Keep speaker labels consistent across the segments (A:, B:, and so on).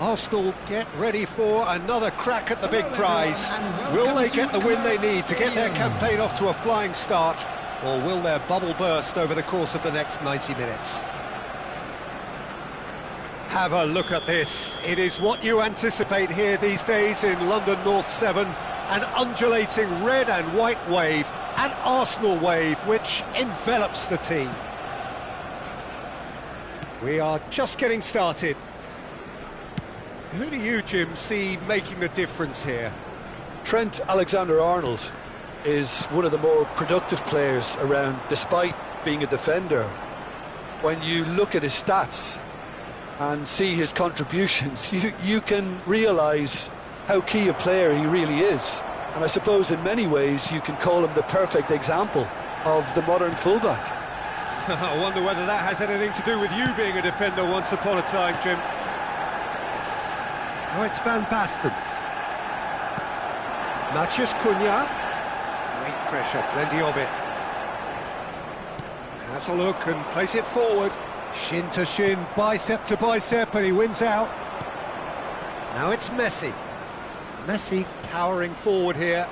A: Arsenal get ready for another crack at the big prize. Will they get the win they need to get their campaign off to a flying start, or will their bubble burst over the course of the next 90 minutes? Have a look at this. It is what you anticipate here these days in London North 7. An undulating red and white wave, an Arsenal wave which envelops the team. We are just getting started. Who do you, Jim, see making the difference here?
B: Trent Alexander-Arnold is one of the more productive players around, despite being a defender. When you look at his stats and see his contributions, you can realise how key a player he really is. And I suppose in many ways you can call him the perfect example of the modern fullback.
A: I wonder whether that has anything to do with you being a defender once upon a time, Jim. Oh, it's Van Basten. Matheus Cunha. Great pressure, plenty of it. Has a look and plays it forward. Shin to shin, bicep to bicep, and he wins out. Now it's Messi. Messi powering forward here.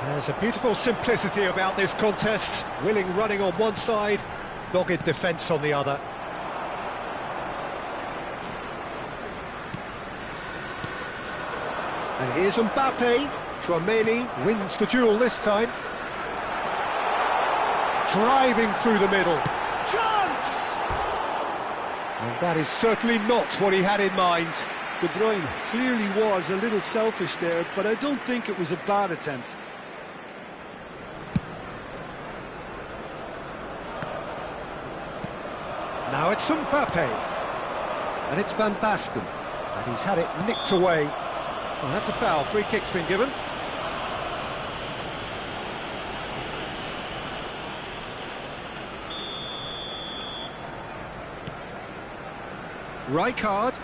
A: There's a beautiful simplicity about this contest. Willing running on one side, dogged defence on the other. And here's Mbappe. Tchouaméni wins the duel this time. Driving through the middle. Chance! And that is certainly not what he had in mind.
B: De Bruyne clearly was a little selfish there, but I don't think it was a bad attempt.
A: Now it's Mbappe. And it's Van Basten. And he's had it nicked away. Well, that's a foul. Free kick's been given. Rijkaard.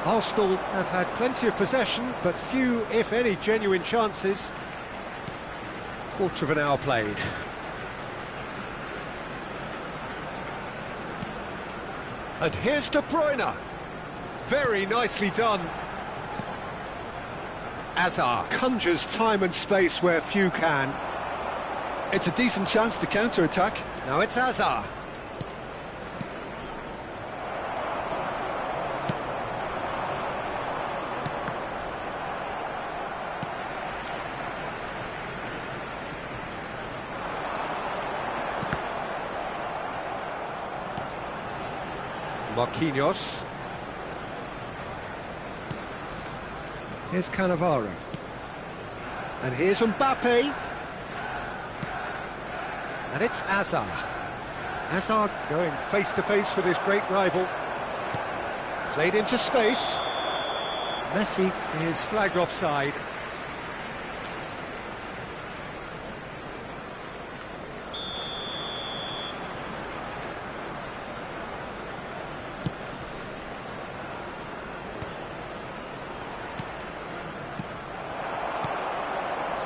A: Arsenal have had plenty of possession, but few, if any, genuine chances. Quarter of an hour played. And here's De Bruyne. Very nicely done. Hazard conjures time and space where few can.
B: It's a decent chance to counter-attack.
A: Now it's Hazard. Marquinhos. Here's Cannavaro. And here's Mbappe. And it's Hazard. Hazard going face-to-face with his great rival. Played into space. Messi is flagged offside.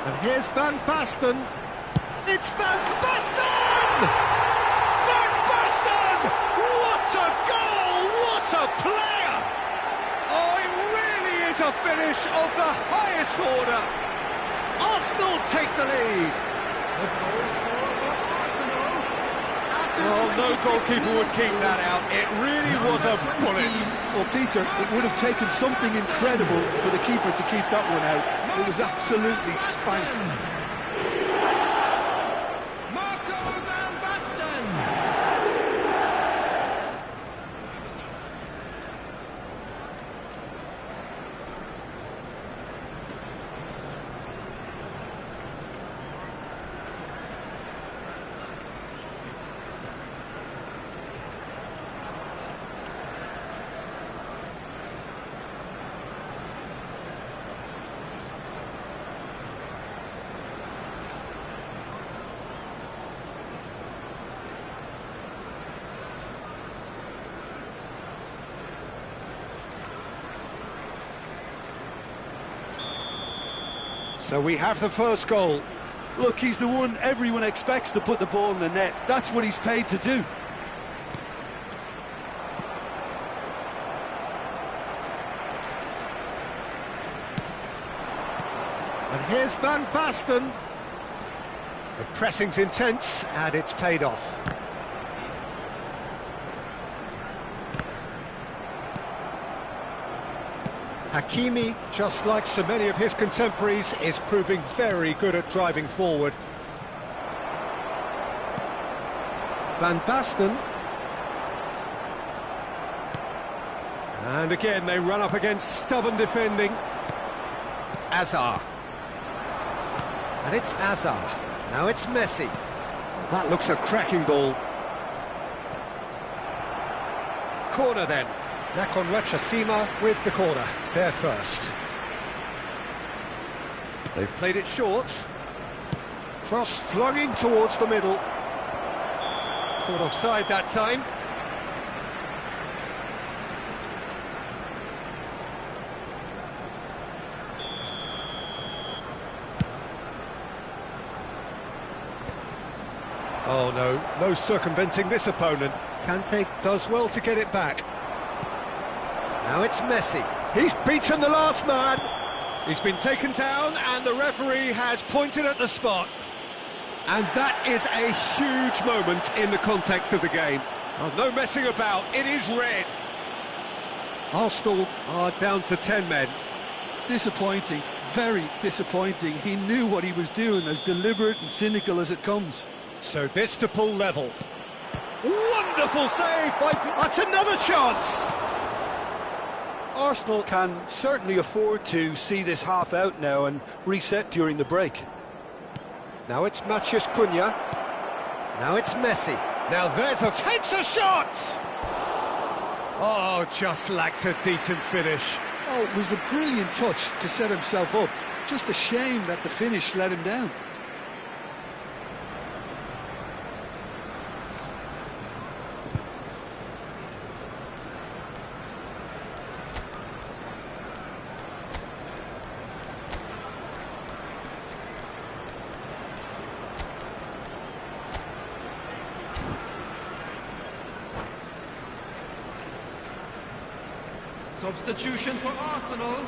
A: And here's Van Basten. It's Van Basten! Van Basten! What a goal! What a player! Oh, it really is a finish of the highest order. Arsenal take the lead. Oh, no goalkeeper would keep that out. It really was a bullet.
B: Well, Peter, it would have taken something incredible for the keeper to keep that one out. It was absolutely spanked.
A: So we have the first goal.
B: Look, he's the one everyone expects to put the ball in the net. That's what he's paid to do.
A: Here's Van Basten. The pressing's intense, and it's paid off. Hakimi, just like so many of his contemporaries, is proving very good at driving forward. Van Basten. And again, they run up against stubborn defending. Azar. And it's Azar. Now it's Messi. Well, that looks a cracking ball. Corner then. Nakon Ratchasima with the corner. They're first. They've played it short. Cross flung in towards the middle. Caught offside that time. Oh no, no circumventing this opponent. Kante does well to get it back. Now it's Messi. He's beaten the last man. He's been taken down and the referee has pointed at the spot. And that is a huge moment in the context of the game. Oh, no messing about, it is red. Arsenal are down to 10 men.
B: Disappointing, very disappointing. He knew what he was doing, as deliberate and cynical as it comes.
A: So this to pull level. Wonderful save by... That's another chance!
B: Arsenal can certainly afford to see this half out now and reset during the break.
A: Now it's Matheus Cunha. Now it's Messi. Now there's a... Takes a shot! Oh, just lacked a decent finish.
B: Oh, it was a brilliant touch to set himself up. Just a shame that the finish let him down.
C: Substitution for Arsenal,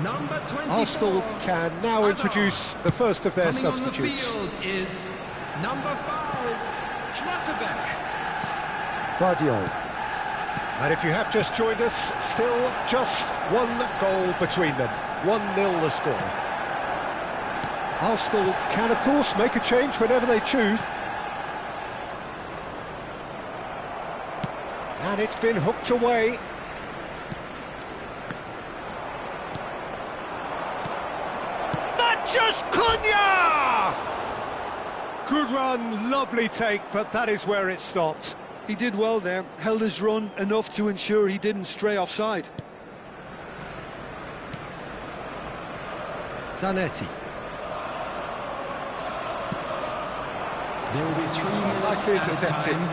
C: number 24.
A: Arsenal can now introduce the first of their substitutes.
C: Coming on the field is number 5, Schlotterbeck.
A: Guardiola. And if you have just joined us, still just one goal between them. 1-0 the score. Arsenal can, of course, make a change whenever they choose. And it's been hooked away. Just Cunha! Good run, lovely take, but that is where it stopped.
B: He did well there, held his run enough to ensure he didn't stray offside.
A: Zanetti.
C: There will be 3 minutes
A: Nicely
C: added
A: intercepted.
C: time.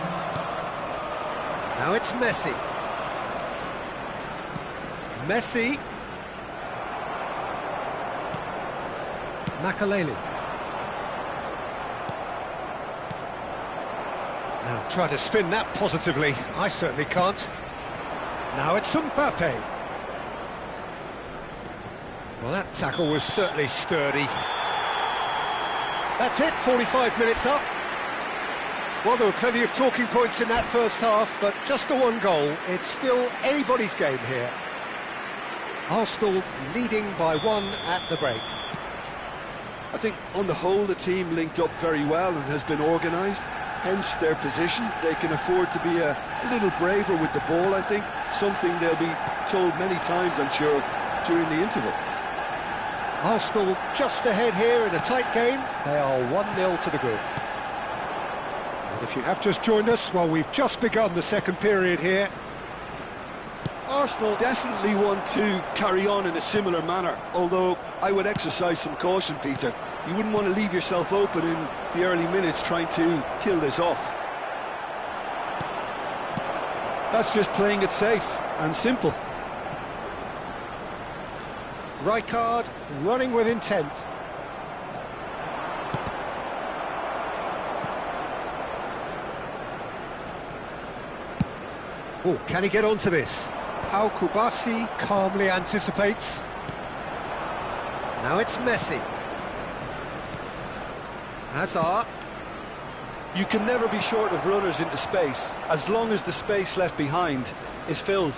A: Now it's Messi. Messi. Makaleli. Now try to spin that positively. I certainly can't. Now it's Mbappe. Well, that tackle was certainly sturdy. That's it, 45 minutes up. Well, there were plenty of talking points in that first half, but just the one goal. It's still anybody's game here. Arsenal leading by 1 at the break.
B: I think on the whole the team linked up very well and has been organised, hence their position. They can afford to be a little braver with the ball, I think, something they'll be told many times, I'm sure, during the interval.
A: Arsenal just ahead here in a tight game. They are 1-0 to the good. And if you have just joined us, well, we've just begun the second period here.
B: Arsenal definitely want to carry on in a similar manner, although I would exercise some caution, Peter. You wouldn't want to leave yourself open in the early minutes trying to kill this off. That's just playing it safe and simple.
A: Rijkaard running with intent. Oh, can he get onto this? Pau Kubasi calmly anticipates. Now it's Messi. Hazard.
B: You can never be short of runners into space, as long as the space left behind is filled.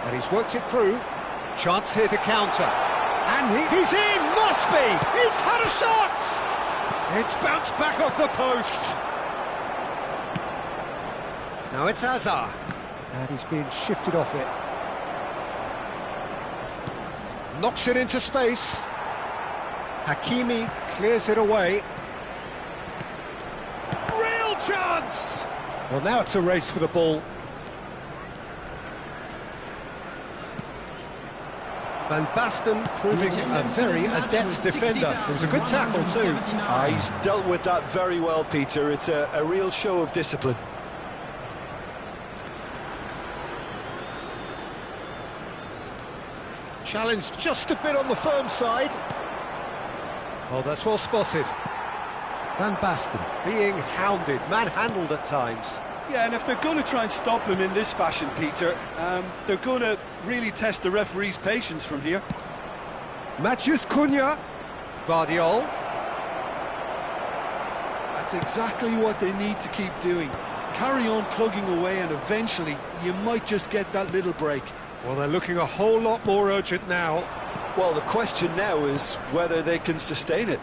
A: And he's worked it through. Chance here to counter. And he's in! Must be! He's had a shot! It's bounced back off the post. Now it's Hazard. And he's being shifted off it. Knocks it into space. Hakimi clears it away. Real chance! Well, now it's a race for the ball. Van Basten proving a very adept defender. It was a good tackle too.
B: He's dealt with that very well, Peter. It's a real show of discipline.
A: Challenged just a bit on the firm side. Oh, that's well spotted. Van Basten being hounded, manhandled at times.
B: Yeah, and if they're going to try and stop him in this fashion, Peter, they're going to really test the referee's patience from here.
A: Matheus Cunha. Guardiol.
B: That's exactly what they need to keep doing. Carry on plugging away and eventually you might just get that little break.
A: Well, they're looking a whole lot more urgent now.
B: Well, the question now is whether they can sustain it.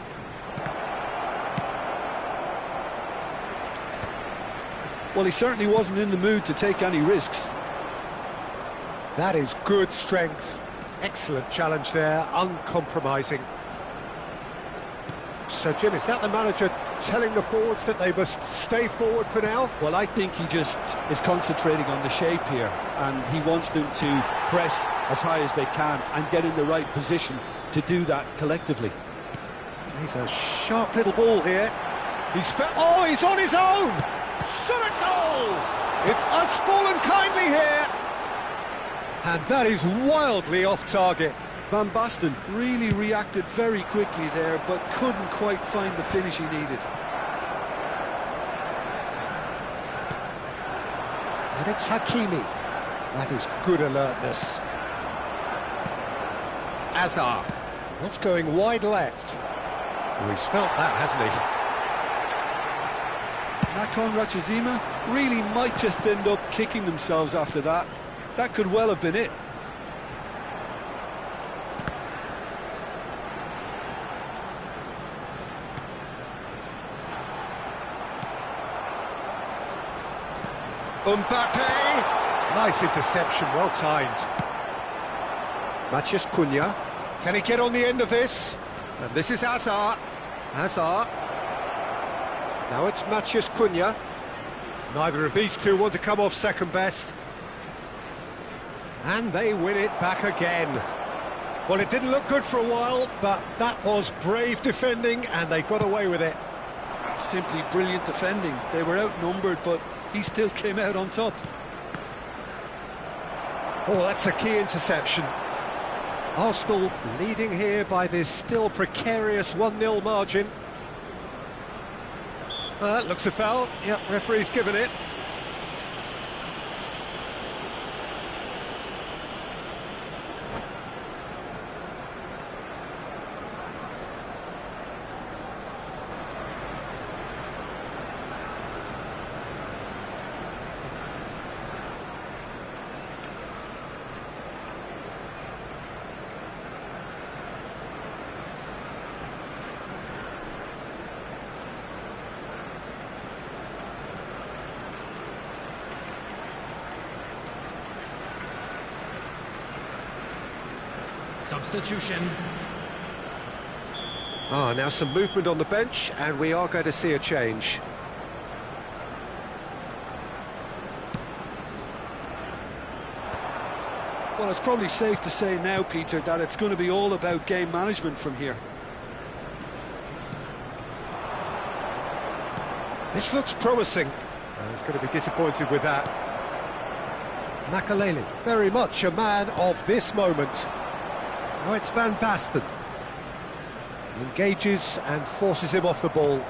B: Well, he certainly wasn't in the mood to take any risks.
A: That is good strength. Excellent challenge there, uncompromising. So, Jim, is that the manager telling the forwards that they must stay forward for now?
B: Well, I think he just is concentrating on the shape here, and he wants them to press as high as they can and get in the right position to do that collectively.
A: He's a sharp little ball here. He's on his own! Shot a goal! It's us fallen kindly here! And that is wildly off target.
B: Van Basten really reacted very quickly there, but couldn't quite find the finish he needed.
A: And it's Hakimi. That is good alertness. Hazard. That's going wide left. Oh, he's felt that, hasn't he?
B: Nakon Rachazima really might just end up kicking themselves after that. That could well have been it.
A: Mbappe! Nice interception, well timed. Matheus Cunha. Can he get on the end of this? And this is Hazard. Hazard. Now it's Matheus Cunha. Neither of these two want to come off second best. And they win it back again. Well, it didn't look good for a while, but that was brave defending, and they got away with it.
B: That's simply brilliant defending. They were outnumbered, but he still came out on top.
A: Oh, that's a key interception. Arsenal leading here by this still precarious 1-0 margin. That looks a foul. Yep, referee's given it.
C: Substitution.
A: Now some movement on the bench, and we are going to see a change.
B: Well, it's probably safe to say now, Peter, that it's going to be all about game management from here.
A: This looks promising. He's going to be disappointed with that. Makaleli, very much a man of this moment. Now it's Van Basten. He engages and forces him off the ball.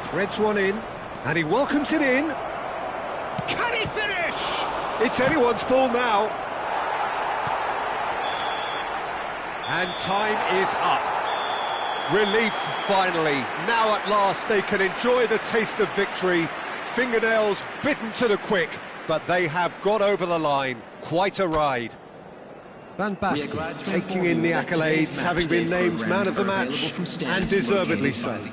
A: Threads one in, and he welcomes it in. Can he finish? It's anyone's ball now. And time is up. Relief, finally. Now at last they can enjoy the taste of victory. Fingernails bitten to the quick, but they have got over the line. Quite a ride. Van Basten taking in the accolades, having been named man of the match, and deservedly so.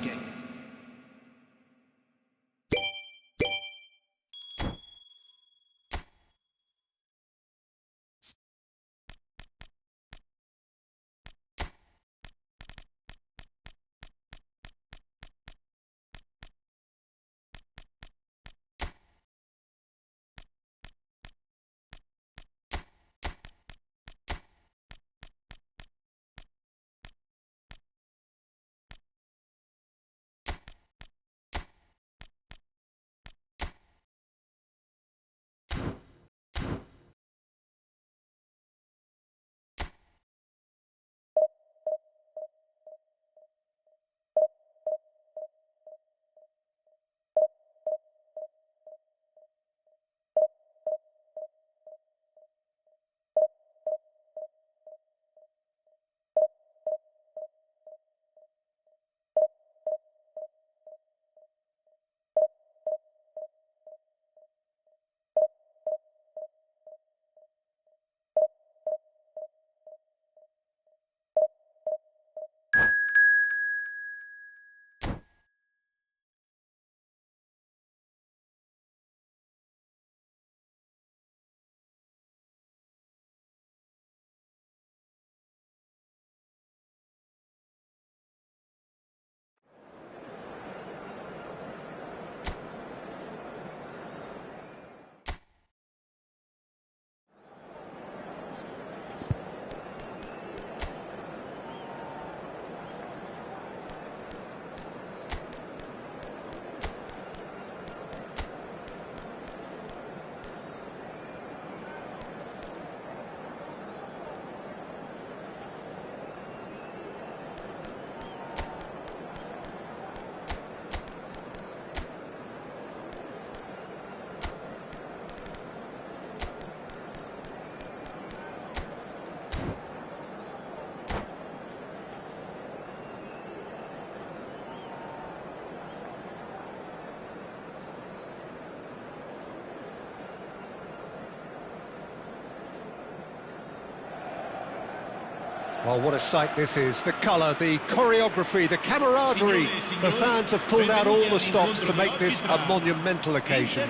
A: Well, what a sight this is. The colour, the choreography, the camaraderie. The fans have pulled out all the stops to make this a monumental occasion.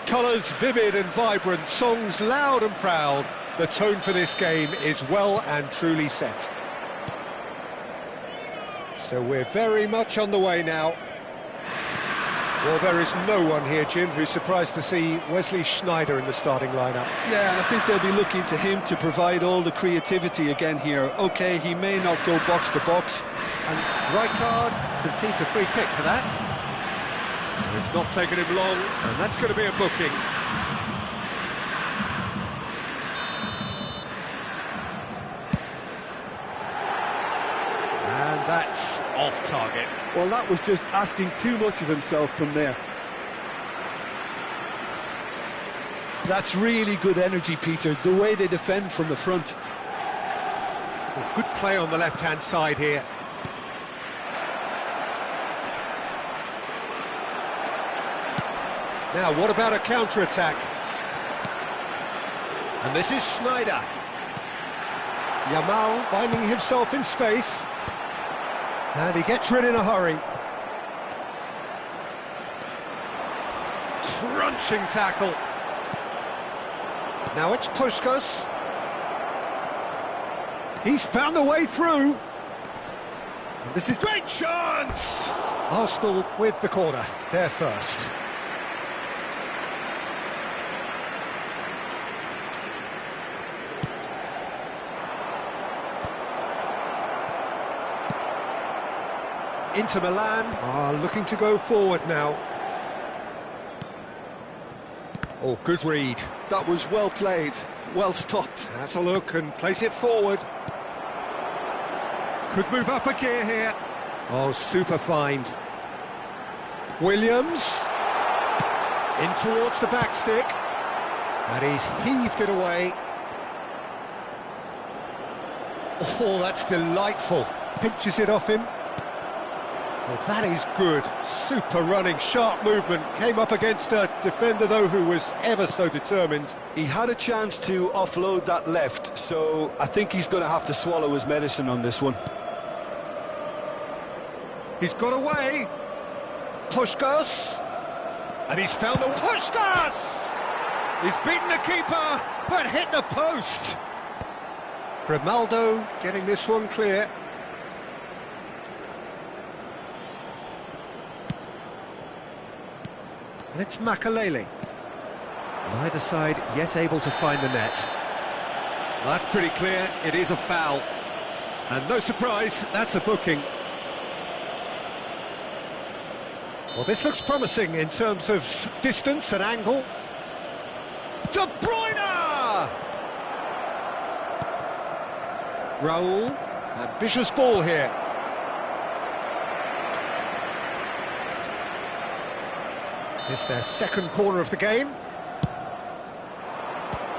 A: Colours vivid and vibrant, songs loud and proud. The tone for this game is well and truly set. So we're very much on the way now. Well, there is no one here, Jim, who's surprised to see Wesley Sneijder in the starting lineup.
B: Yeah, and I think they'll be looking to him to provide all the creativity again here. OK, he may not go box to box.
A: And Rijkaard concedes a free kick for that. It's not taken him long, and that's going to be a booking. And that's off target.
B: Well, that was just asking too much of himself from there. That's really good energy, Peter, the way they defend from the front.
A: Well, good play on the left-hand side here. Now, what about a counter-attack? And this is Sneijder. Yamal finding himself in space. And he gets rid in a hurry. Crunching tackle. Now it's Puskas. He's found a way through. And this is great chance! Arsenal with the corner. They're first. Inter Milan are looking to go forward now. Oh, good read.
B: That was well played, well stopped.
A: Has a look and place it forward. Could move up a gear here. Oh, super find. Williams. In towards the back stick. And he's heaved it away. Oh, that's delightful. Pinches it off him. Well, that is good. Super running, sharp movement. Came up against a defender, though, who was ever so determined.
B: He had a chance to offload that left, so I think he's going to have to swallow his medicine on this one.
A: He's got away. Puskás. And he's found the... Puskás! He's beaten the keeper, but hit the post. Grimaldo getting this one clear. And it's Makalele. Neither side yet able to find the net. Well, that's pretty clear, it is a foul. And no surprise, that's a booking. Well, this looks promising in terms of distance and angle. De Bruyne! Raul, ambitious ball here. It's their second corner of the game.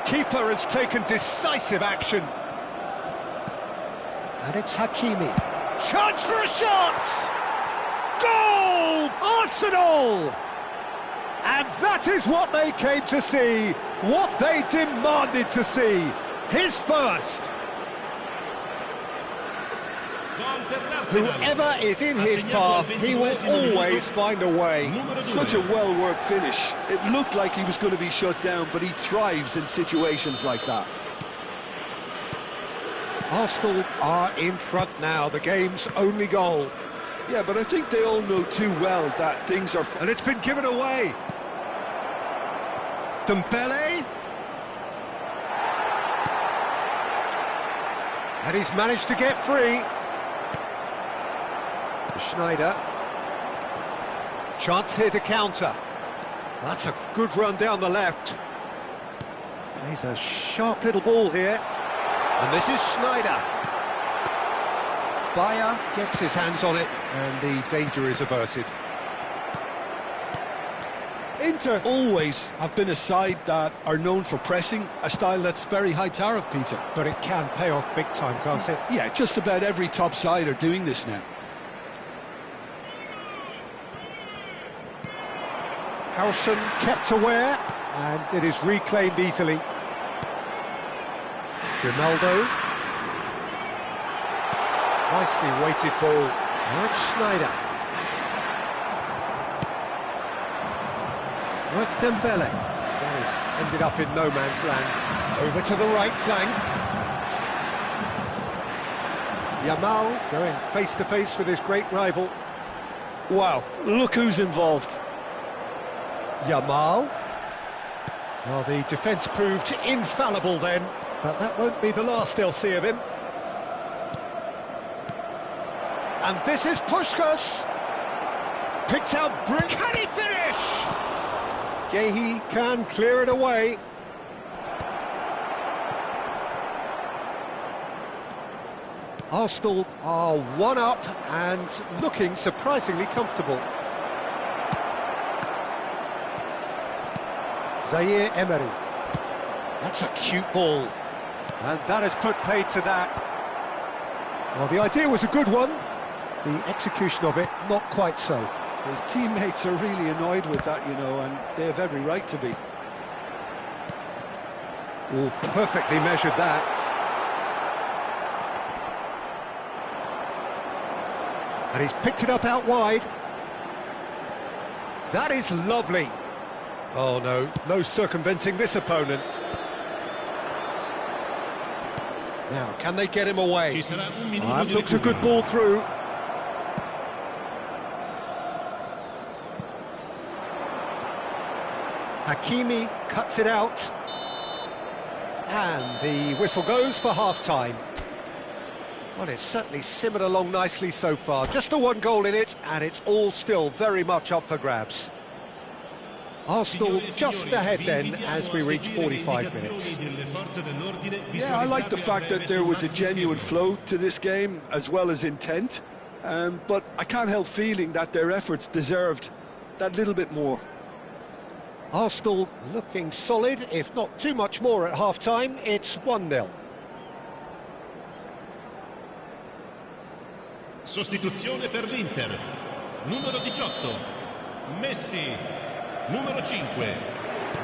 A: Keeper has taken decisive action. And it's Hakimi. Chance for a shot! Goal! Arsenal! And that is what they came to see, what they demanded to see. His first. Whoever is in his path, he will always find a way.
B: Such a well-worked finish. It looked like he was going to be shut down, but he thrives in situations like that.
A: Arsenal are in front now, the game's only goal.
B: Yeah, but I think they all know too well that things are...
A: And it's been given away. Dembele. And he's managed to get free. Schneider. Chance here to counter. That's a good run down the left. He's a sharp little ball here. And this is Schneider. Bayer gets his hands on it, and the danger is averted.
B: Inter always have been a side that are known for pressing, a style that's very high tariff, Peter.
A: But it can pay off big time, can't it?
B: Yeah, just about every top side are doing this now.
A: Howson kept aware, and it is reclaimed easily. Grimaldo. Nicely weighted ball. Now it's Schneider. Now it's Dembele. That has ended up in no man's land. Over to the right flank. Yamal going face to face with his great rival.
B: Wow, look who's involved.
A: Yamal. Well, the defence proved infallible then, but that won't be the last they'll see of him. And this is Puskás. Picked out Brick. Can he finish? Gehi can clear it away. Arsenal are one up and looking surprisingly comfortable. Zaire Emery. That's a cute ball. And that has put paid to that. Well, the idea was a good one. The execution of it, not quite so.
B: His teammates are really annoyed with that, you know, and they have every right to be.
A: Oh, perfectly measured that. And he's picked it up out wide. That is lovely. Oh no, no circumventing this opponent. Now, can they get him away? That looks a good ball through. Hakimi cuts it out. And the whistle goes for half-time. Well, it's certainly simmered along nicely so far. Just the one goal in it, and it's all still very much up for grabs. Arsenal just ahead then as we reach 45 minutes.
B: Yeah, I like the fact that there was a genuine flow to this game as well as intent, but I can't help feeling that their efforts deserved that little bit more.
A: Arsenal looking solid, if not too much more at half-time. It's 1-0.
C: Sostituzione per l'Inter. Numero 18, Messi. Numero 5,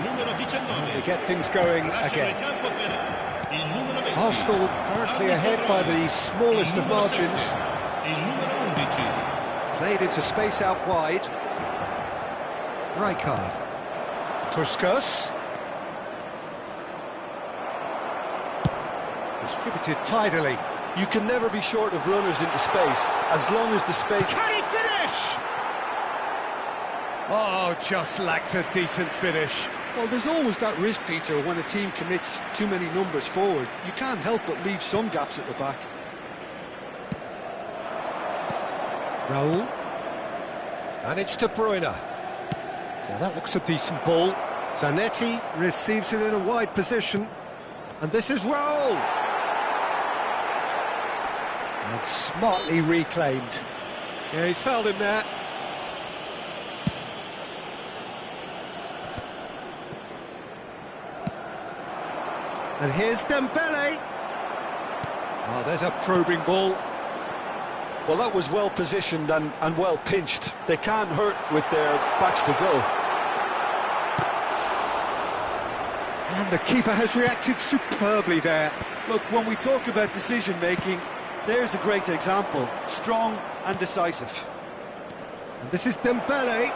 C: numero 19.
A: To get things going
C: Lasciano il
A: again.
C: campo per il numero 20.
A: Arsenal currently ahead by the smallest of margins.
C: Il numero 11.
A: Played into space out wide. Rijkaard. Puskas. Distributed tidily.
B: You can never be short of runners into space, as long as the space...
A: Can he finish? Oh, just lacked a decent finish.
B: Well, there's always that risk, Peter, when a team commits too many numbers forward. You can't help but leave some gaps at the back.
A: Raul. And it's De Bruyne. Now that looks a decent ball. Zanetti receives it in a wide position. And this is Raul. And smartly reclaimed. Yeah, he's fouled him there. And here's Dembele. Oh, there's a probing ball.
B: Well, that was well positioned and well pinched. They can't hurt with their backs to goal.
A: And the keeper has reacted superbly there.
B: Look, when we talk about decision-making, there's a great example. Strong and decisive.
A: And this is Dembele.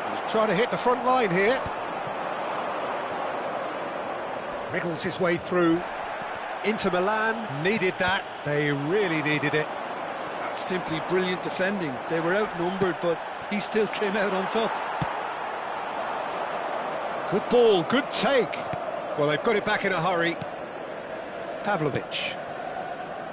A: He's trying to hit the front line here. Wriggles his way through. Inter Milan needed that. They really needed it.
B: That's simply brilliant defending. They were outnumbered, but he still came out on top.
A: Good ball, good take. Well, they've got it back in a hurry. Pavlovic.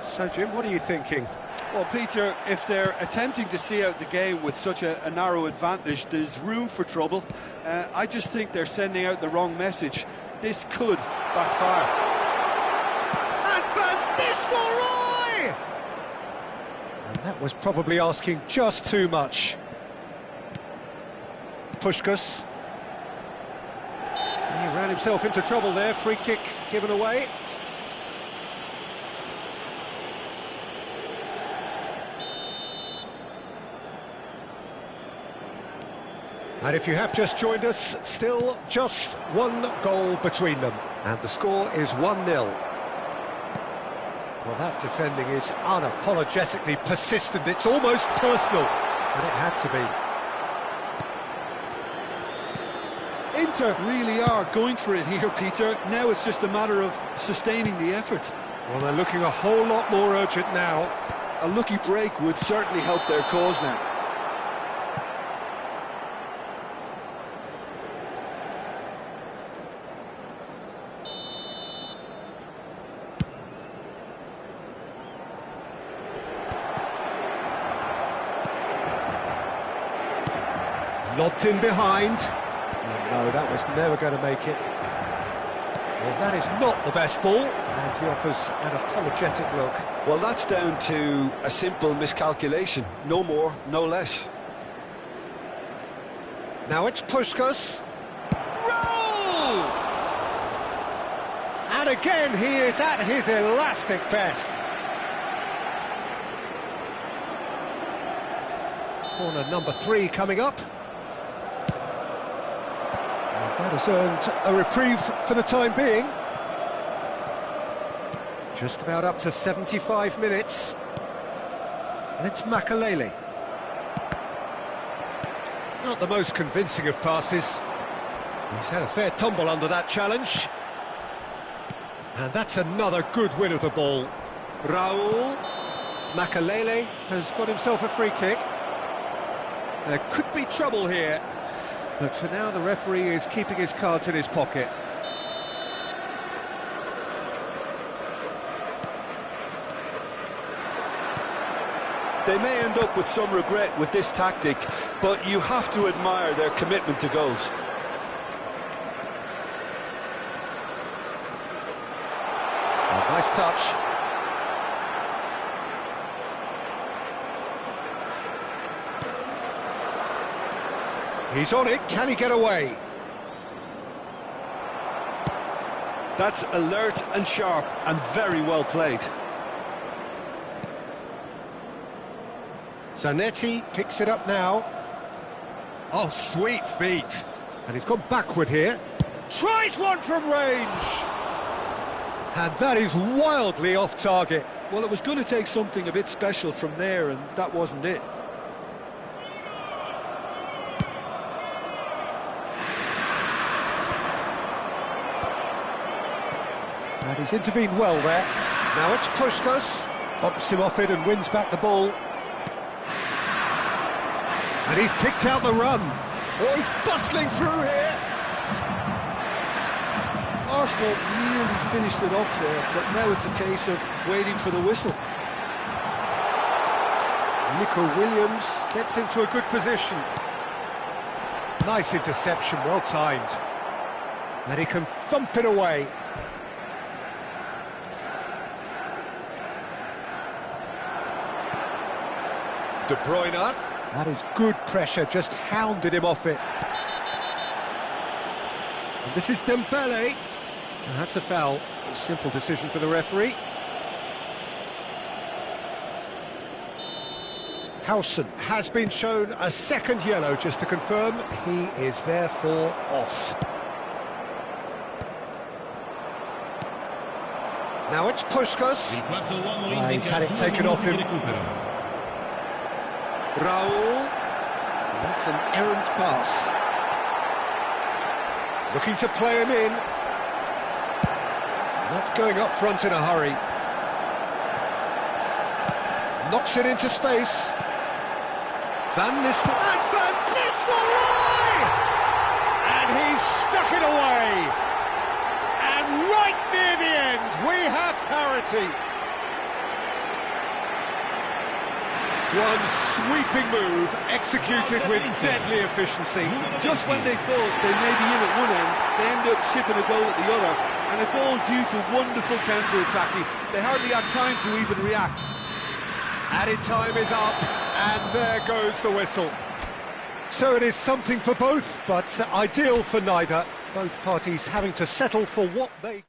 A: So, Jim, what are you thinking?
B: Well, Peter, if they're attempting to see out the game with such a narrow advantage, there's room for trouble. I just think they're sending out the wrong message. This could backfire.
A: And Van Nistelrooy! And that was probably asking just too much. Puskas. He ran himself into trouble there. Free kick given away. And if you have just joined us, still just one goal between them. And the score is 1-0. Well, that defending is unapologetically persistent. It's almost personal. And it had to be.
B: Inter really are going for it here, Peter. Now it's just a matter of sustaining the effort.
A: Well, they're looking a whole lot more urgent now.
B: A lucky break would certainly help their cause now.
A: Lobbed in behind. Oh, no, that was never going to make it. Well, that is not the best ball, and he offers an apologetic look.
B: Well, that's down to a simple miscalculation. No more, no less.
A: Now it's Puskas. Roll! And again, he is at his elastic best. Corner number 3 coming up. That has earned a reprieve for the time being. Just about up to 75 minutes. And it's Makalele. Not the most convincing of passes. He's had a fair tumble under that challenge. And that's another good win of the ball. Raul. Makalele has got himself a free kick. There could be trouble here. But for now, the referee is keeping his cards in his pocket.
B: They may end up with some regret with this tactic, but you have to admire their commitment to goals.
A: Oh, nice touch. He's on it, can he get away?
B: That's alert and sharp and very well played.
A: Zanetti picks it up now. Oh, sweet feet. And he's gone backward here. Tries one from range. And that is wildly off target.
B: Well, it was going to take something a bit special from there, and that wasn't it.
A: And he's intervened well there. Now it's Puskás. Bumps him off it and wins back the ball. And he's picked out the run. Oh, he's bustling through here.
B: Arsenal nearly finished it off there, but now it's a case of waiting for the whistle.
A: Nico Williams gets into a good position. Nice interception, well timed. And he can thump it away. De Bruyne. That is good pressure, just hounded him off it. And this is Dembele. And that's a foul. A simple decision for the referee. Howson has been shown a second yellow, just to confirm. He is therefore off. Now it's Puskás. He's had it taken off him. Raúl. That's an errant pass. Looking to play him in. That's going up front in a hurry. Knocks it into space. Van Nistelrooy! And he's stuck it away. And right near the end, we have parity. One sweeping move, executed with deadly efficiency.
B: Just when they thought they may be in at one end, they end up shipping a goal at the other, and it's all due to wonderful counter-attacking. They hardly had time to even react.
A: Added time is up, and there goes the whistle. So it is something for both, but ideal for neither. Both parties having to settle for what they...